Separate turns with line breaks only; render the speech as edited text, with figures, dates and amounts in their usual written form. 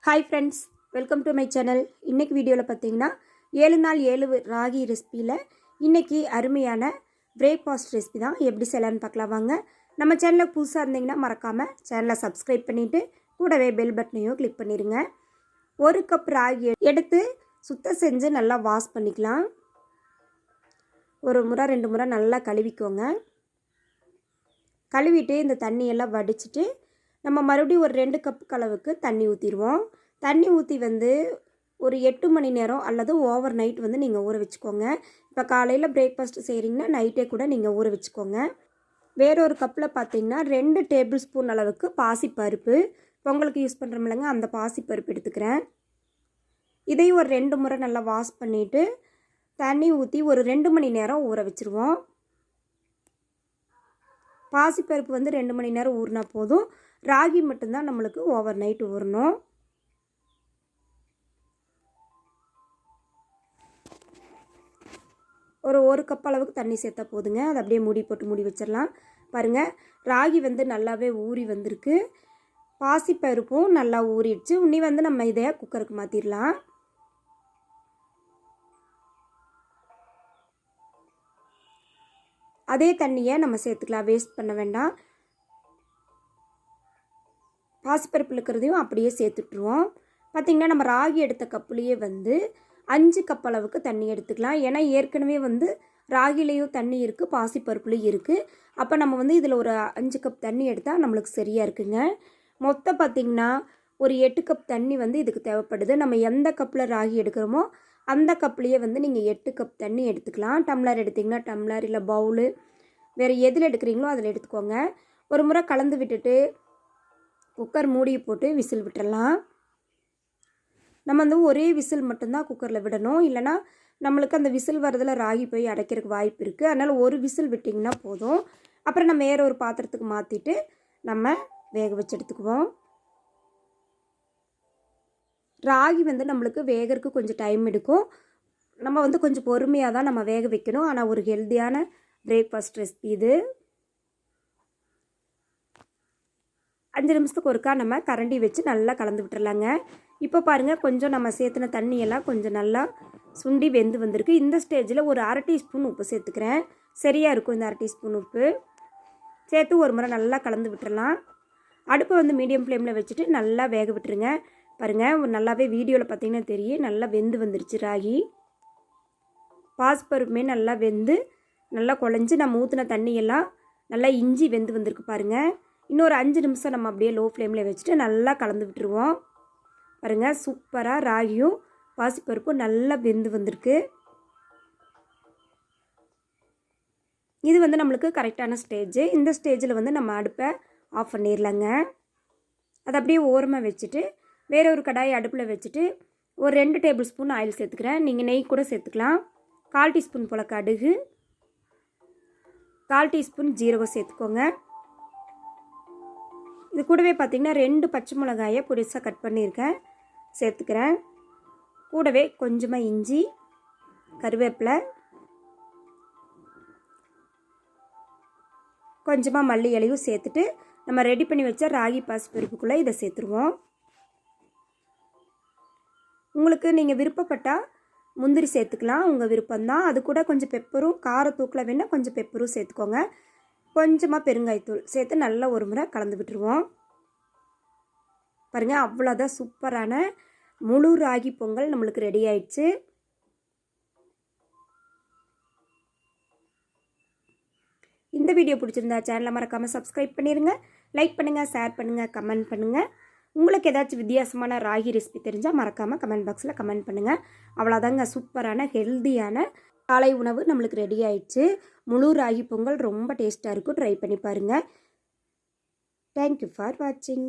Hi friends, welcome to my channel. இன்றைக்கி வீடியோவில் பார்த்தீங்கன்னா 7 நாள் 7 ராகி ரெசிப்பியில் இன்றைக்கி அருமையான பிரேக்ஃபாஸ்ட் ரெசிபி தான் எப்படி செய்யலான்னு பார்க்கலாம் வாங்க. நம்ம சேனலில் புதுசாக இருந்தீங்கன்னா மறக்காமல் சேனலை சப்ஸ்கிரைப் பண்ணிவிட்டு கூடவே பெல் பட்டனையும் கிளிக் பண்ணிடுங்க. 1 கப் ராகி எடுத்து சுத்தம் செஞ்சு நல்லா வாஷ் பண்ணிக்கலாம். ஒரு முறை 2 முறை நல்லா கழுவிக்கோங்க. கழுவிட்டு இந்த தண்ணியெல்லாம் வடிச்சிட்டு நம்ம மறுபடியும் ஒரு 2 கப் அளவுக்கு தண்ணி ஊற்றிடுவோம். தண்ணி ஊற்றி ஒரு 8 மணி நேரம் அல்லது ஓவர் நைட் நீங்கள் ஊற வச்சுக்கோங்க. இப்போ காலையில் பிரேக்ஃபாஸ்ட் செய்கிறீங்கன்னா நைட்டே கூட நீங்கள் ஊற வச்சுக்கோங்க. வேறொரு கப்பில் பார்த்தீங்கன்னா 2 டேபிள் ஸ்பூன் அளவுக்கு பாசிப்பருப்பு, பொங்கலுக்கு யூஸ் பண்ணுறோம்லங்க, அந்த பாசிப்பருப்பு எடுத்துக்கிறேன். இதையும் ஒரு 2 முறை நல்லா வாஷ் பண்ணிவிட்டு தண்ணி ஊற்றி ஒரு 2 மணி நேரம் ஊற வச்சுருவோம். பாசிப்பருப்பு 2 மணி நேரம் ஊறினா போதும். ராகி மட்டும்தான் நம்மளுக்கு ஓவர் நைட் ஊறணும். ஒரு கப் அளவுக்கு தண்ணி சேர்த்தா போதுங்க. அதை அப்படியே மூடி போட்டு மூடி வச்சிடலாம். பாருங்கள், ராகி நல்லாவே ஊறி வந்திருக்கு. பாசிப்பருப்பும் நல்லா ஊறிடுச்சு. உன்னி நம்ம இதை குக்கருக்கு மாற்றிடலாம். அதே தண்ணியை நம்ம சேர்த்துக்கலாம், வேஸ்ட் பண்ண வேண்டாம். பாசிப்பருப்பு இருக்கிறதையும் அப்படியே சேர்த்துட்ருவோம். பார்த்திங்கன்னா நம்ம ராகி எடுத்த கப்புலேயே 5 கப் அளவுக்கு தண்ணி எடுத்துக்கலாம். ஏன்னா ஏற்கனவே ராகிலையும் தண்ணி இருக்குது, பாசிப்பருப்புலையும் இருக்குது. அப்போ நம்ம இதில் ஒரு 5 கப் தண்ணி எடுத்தால் நம்மளுக்கு சரியாக இருக்குங்க. மொத்தம் பார்த்திங்கன்னா ஒரு 8 கப் தண்ணி இதுக்கு தேவைப்படுது. நம்ம எந்த கப்பில் ராகி எடுக்கிறோமோ அந்த கப்லேயே நீங்கள் 8 கப் தண்ணி எடுத்துக்கலாம். டம்ளர் எடுத்திங்கன்னா டம்ளர், இல்லை பவுலு, வேறு எதில் எடுக்கிறீங்களோ அதில் எடுத்துக்கோங்க. ஒரு முறை கலந்து விட்டுட்டு குக்கர் மூடியை போட்டு விசில் விட்டுறலாம். நம்ம ஒரே விசில் மட்டும்தான் குக்கரில் விடணும், இல்லைனா நம்மளுக்கு அந்த விசில் வரதில் ராகி போய் அடைக்கிறதுக்கு வாய்ப்பு இருக்குது. அதனால் ஒரு விசில் விட்டிங்கன்னா போதும். அப்புறம் நம்ம வேறு ஒரு பாத்திரத்துக்கு மாற்றிட்டு நம்ம வேக வச்சு எடுத்துக்குவோம். ராகி நம்மளுக்கு வேகிறதுக்கு கொஞ்சம் டைம் எடுக்கும். நம்ம கொஞ்சம் பொறுமையாக தான் நம்ம வேக வைக்கணும். ஆனால் ஒரு ஹெல்த்தியான பிரேக்ஃபாஸ்ட் ரெசிபி இது. 5 நிமிஷத்துக்கு ஒருக்கா நம்ம கரண்டி வச்சு நல்லா கலந்து விட்டுறலாங்க. இப்போ பாருங்கள், கொஞ்சம் நம்ம சேர்த்துன தண்ணியெல்லாம் கொஞ்சம் நல்லா சுண்டி வெந்து வந்திருக்கு. இந்த ஸ்டேஜில் ஒரு 1/2 டீஸ்பூன் உப்பு சேர்த்துக்கிறேன். சரியாக இருக்கும் இந்த 1/2 டீஸ்பூன் உப்பு சேர்த்து ஒரு முறை நல்லா கலந்து விட்டுறலாம். அடுப்பை மீடியம் ஃப்ளேமில் வச்சுட்டு நல்லா வேக விட்டுருங்க. பாருங்கள், நல்லாவே வீடியோவில் பார்த்தீங்கன்னா தெரியும், நல்லா வெந்து வந்துருச்சு ராகி. பாசிப்பருப்புமே நல்லா வெந்து நல்லா குழஞ்சி நம்ம ஊற்றின தண்ணியெல்லாம் நல்லா இஞ்சி வெந்து வந்திருக்கு பாருங்கள். இன்னொரு 5 நிமிஷம் நம்ம அப்படியே லோ ஃப்ளேமில் வச்சுட்டு நல்லா கலந்து விட்டுருவோம். பாருங்கள், சூப்பராக ராகியும் பாசிப்பருப்பும் நல்லா வெந்து வந்திருக்கு. இது நம்மளுக்கு கரெக்டான ஸ்டேஜ். இந்த ஸ்டேஜில் நம்ம அடுப்பை ஆஃப் பண்ணிடலாங்க. அதை அப்படியே ஓரமாக வச்சுட்டு வேற ஒரு கடாயை அடுப்பில் வச்சுட்டு ஒரு 2 டேபிள் ஸ்பூன் ஆயில் சேர்த்துக்கிறேன். நீங்கள் நெய் கூட சேர்த்துக்கலாம். 1/4 டீஸ்பூன் போல் கடுகு, 1/4 டீஸ்பூன் ஜீரகம் சேர்த்துக்கோங்க. இது கூடவே பார்த்திங்கன்னா 2 பச்சை மிளகாயை பொடிசாக கட் பண்ணியிருக்கேன், சேர்த்துக்கிறேன். கூடவே கொஞ்சமாக இஞ்சி, கருவேப்பிலை, கொஞ்சமாக மல்லி இலையும் சேர்த்துட்டு நம்ம ரெடி பண்ணி வச்ச ராகி பாசிப்பருப்புக்குள்ளே இதை சேர்த்துருவோம். உங்களுக்கு நீங்கள் விருப்பப்பட்டால் முந்திரி சேர்த்துக்கலாம், உங்கள் விருப்பம்தான். அது கூட கொஞ்சம் பெப்பரும், காரத்தூக்கில் வேணால் கொஞ்சம் பெப்பரும் சேர்த்துக்கோங்க. கொஞ்சமாக பெருங்காயத்தூள் சேர்த்து நல்லா ஒரு முறை கலந்து விட்டுருவோம். பாருங்கள், அவ்வளோதான், சூப்பரான முழு ராகி பொங்கல் நம்மளுக்கு ரெடி ஆயிடுச்சு. இந்த வீடியோ பிடிச்சிருந்தா சேனலை மறக்காமல் சப்ஸ்கிரைப் பண்ணிடுங்க. லைக் பண்ணுங்கள், ஷேர் பண்ணுங்கள், கமெண்ட் பண்ணுங்கள். உங்களுக்கு ஏதாச்சும் வித்தியாசமான ராகி ரெசிபி தெரிஞ்சால் மறக்காமல் கமெண்ட் பாக்ஸில் கமெண்ட் பண்ணுங்கள். அவ்வளோதாங்க, சூப்பரான ஹெல்த்தியான காலை உணவு நம்மளுக்கு ரெடி ஆயிடுச்சு. முழு ராகி பொங்கல் ரொம்ப டேஸ்ட்டாக இருக்கும். ட்ரை பண்ணி பாருங்கள். தேங்க்யூ ஃபார் வாட்சிங்.